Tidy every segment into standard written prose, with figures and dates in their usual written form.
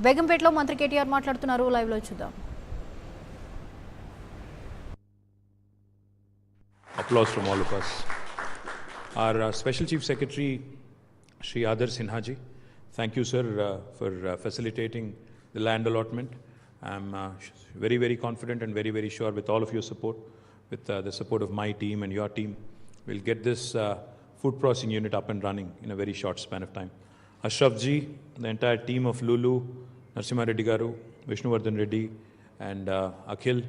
బేగంపేటలో మంత్రి కేటీఆర్ మాట్లాడుతున్నారు. లైవ్ లో చూద్దాం. Applause from all of us. Our Special Chief Secretary, Shri Adar Sinha ji, thank you, sir, for facilitating the land allotment. I'm very, very confident and very, very sure with all of your support, with the support of my team and your team, we'll get this food processing unit up and running in a very short span of time. Ashraf ji, the entire team of Lulu, Narasimha Reddy Garu, Vishnuvardhan Reddy, and Akhil,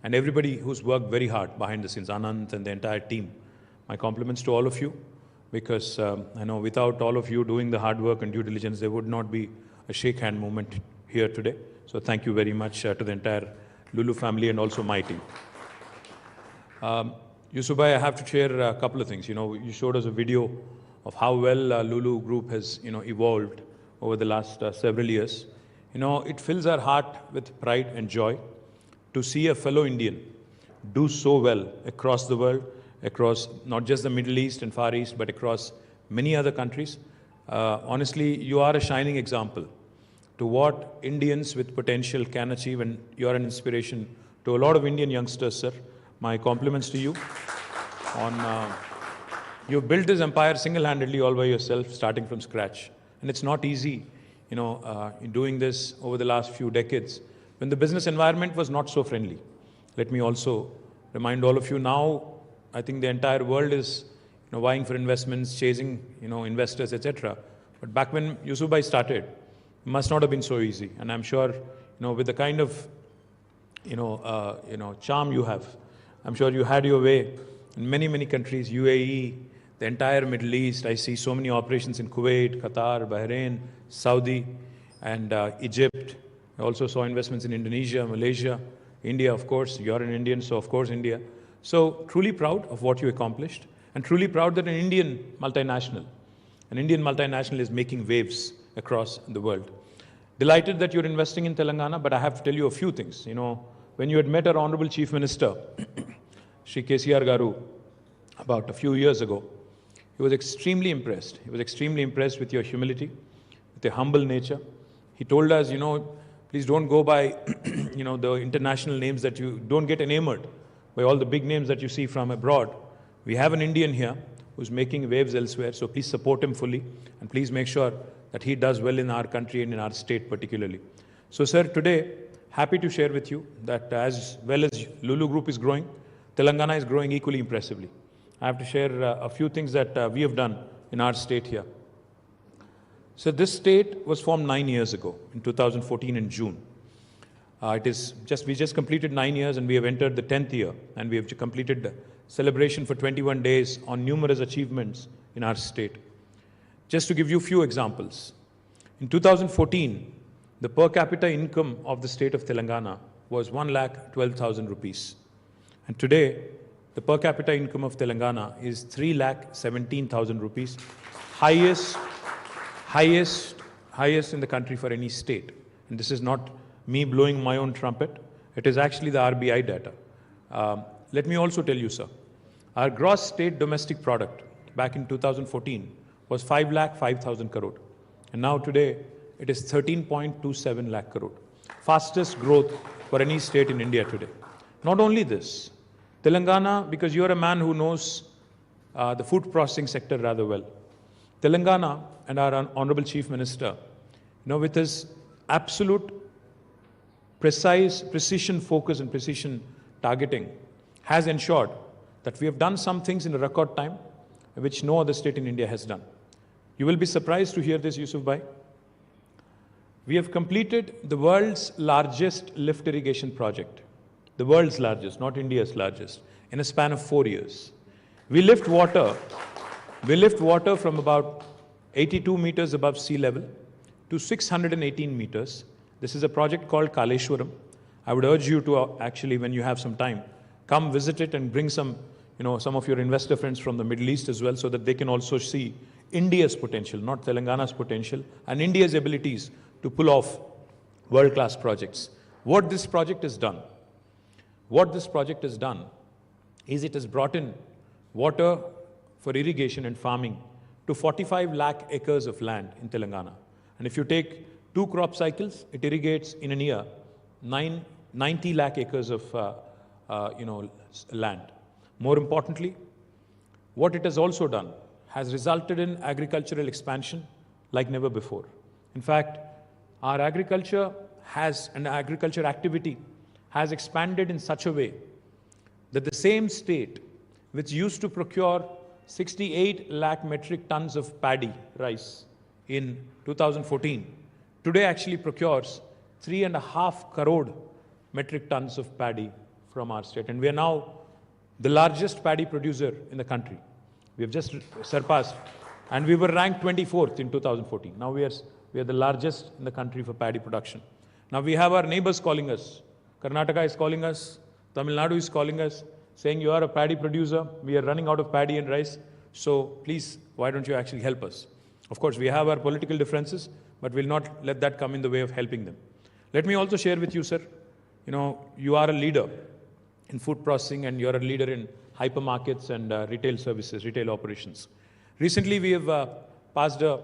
and everybody who's worked very hard behind the scenes, Anand and the entire team. My compliments to all of you, because I know without all of you doing the hard work and due diligence, there would not be a shake hand moment here today. So thank you very much to the entire Lulu family and also my team. Yusufbhai, I have to share a couple of things. You showed us a video of how well Lulu Group has, evolved over the last several years. It fills our heart with pride and joy to see a fellow Indian do so well across the world, across not just the Middle East and Far East, but across many other countries. Honestly, you are a shining example to what Indians with potential can achieve, and you are an inspiration to a lot of Indian youngsters, sir. My compliments to you. You built this empire single-handedly all by yourself, starting from scratch. And it's not easy, in doing this over the last few decades, when the business environment was not so friendly. Let me also remind all of you now, I think the entire world is vying for investments, chasing investors, etc. But back when Yusufbhai started, it must not have been so easy. And I'm sure with the kind of charm you have, I'm sure you had your way in many, many countries, UAE, the entire Middle East. I see so many operations in Kuwait, Qatar, Bahrain, Saudi, and Egypt. I also saw investments in Indonesia, Malaysia, India, of course. You're an Indian, so of course India. So truly proud of what you accomplished, and truly proud that an Indian multinational is making waves across the world. Delighted that you're investing in Telangana, but I have to tell you a few things. When you had met our Honorable Chief Minister, Shri KCR Garu, about a few years ago, he was extremely impressed. He was extremely impressed with your humility, with your humble nature. He told us, please don't go by, the international names that you don't get enamored by all the big names that you see from abroad. We have an Indian here who's making waves elsewhere, so please support him fully, and please make sure that he does well in our country and in our state particularly. So, sir, today, happy to share with you that as well as Lulu Group is growing, Telangana is growing equally impressively. I have to share a few things that we have done in our state here. So this state was formed 9 years ago, in 2014 in June. We just completed 9 years, and we have entered the 10th year, and we have completed the celebration for 21 days on numerous achievements in our state. Just to give you a few examples. In 2014, the per capita income of the state of Telangana was 1,12,000 rupees. And today, the per capita income of Telangana is 3,17,000 rupees, highest in the country for any state. And this is not me blowing my own trumpet. It is actually the RBI data. Let me also tell you, sir, our gross state domestic product back in 2014 was 5,05,000 crore. And now today, it is 13.27 lakh crore. Fastest growth for any state in India today. Not only this, Telangana, because you're a man who knows the food processing sector rather well. Telangana and our Honorable Chief Minister, with his absolute precision focus and precision targeting, has ensured that we have done some things in a record time, which no other state in India has done. You will be surprised to hear this, Yusufbhai. We have completed the world's largest lift irrigation project. The world's largest, not India's largest, in a span of 4 years. We lift water from about 82 meters above sea level to 618 meters. This is a project called Kaleshwaram. I would urge you to actually, when you have some time, come visit it and bring some of your investor friends from the Middle East as well, so that they can also see India's potential, not Telangana's potential, and India's abilities to pull off world-class projects. What this project has done is it has brought in water for irrigation and farming to 45 lakh acres of land in Telangana. And if you take 2 crop cycles, it irrigates in a year 90 lakh acres of land. More importantly, what it has also done has resulted in agricultural expansion like never before. In fact, our agriculture activity has expanded in such a way that the same state which used to procure 68 lakh metric tons of paddy, rice, in 2014, today actually procures 3.5 crore metric tons of paddy from our state. And we are now the largest paddy producer in the country. We have just surpassed, and we were ranked 24th in 2014. Now we are the largest in the country for paddy production. Now we have our neighbors calling us. Karnataka is calling us, Tamil Nadu is calling us, saying you are a paddy producer, we are running out of paddy and rice, so please, why don't you actually help us? Of course, we have our political differences, but we'll not let that come in the way of helping them. Let me also share with you, sir, you are a leader in food processing and you're a leader in hypermarkets and retail services, retail operations. Recently, we have passed a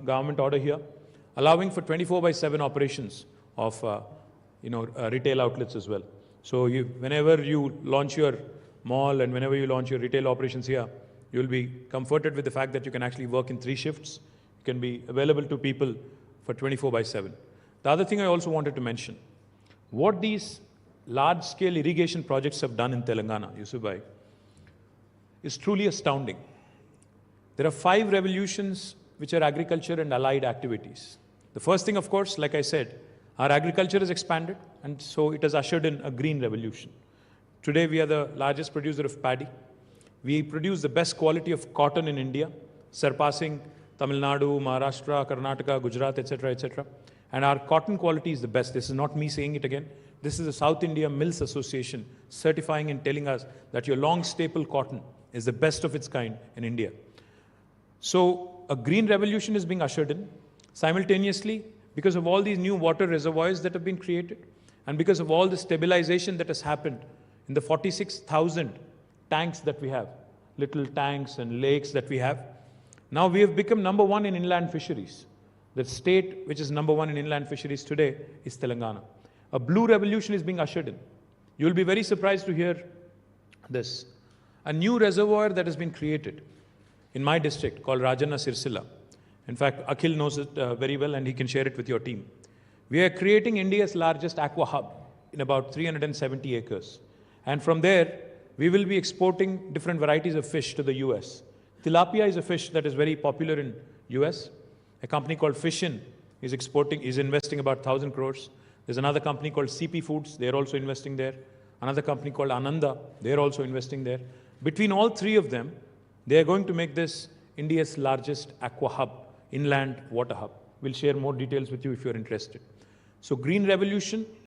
government order here allowing for 24/7 operations of retail outlets as well. So whenever you launch your mall and whenever you launch your retail operations here, you'll be comforted with the fact that you can actually work in 3 shifts. You can be available to people for 24/7. The other thing I also wanted to mention, what these large-scale irrigation projects have done in Telangana, Yusuf Bhai, is truly astounding. There are 5 revolutions which are agriculture and allied activities. The first thing, of course, like I said, our agriculture has expanded, and so it has ushered in a green revolution. Today, we are the largest producer of paddy. We produce the best quality of cotton in India, surpassing Tamil Nadu, Maharashtra, Karnataka, Gujarat, etc., etc. And our cotton quality is the best. This is not me saying it again. This is the South India Mills Association certifying and telling us that your long staple cotton is the best of its kind in India. So a green revolution is being ushered in. Simultaneously, because of all these new water reservoirs that have been created, and because of all the stabilization that has happened in the 46,000 tanks that we have, little tanks and lakes that we have, now we have become number 1 in inland fisheries. The state which is number 1 in inland fisheries today is Telangana. A blue revolution is being ushered in. You will be very surprised to hear this. A new reservoir that has been created in my district called Rajanna Sirsila. In fact, Akhil knows it very well and he can share it with your team. We are creating India's largest aqua hub in about 370 acres. And from there, we will be exporting different varieties of fish to the US. Tilapia is a fish that is very popular in US. A company called Fishin is investing about 1,000 crores. There's another company called CP Foods, they're also investing there. Another company called Ananda, they're also investing there. Between all 3 of them, they are going to make this India's largest aqua hub, inland water hub. We'll share more details with you if you're interested. So green revolution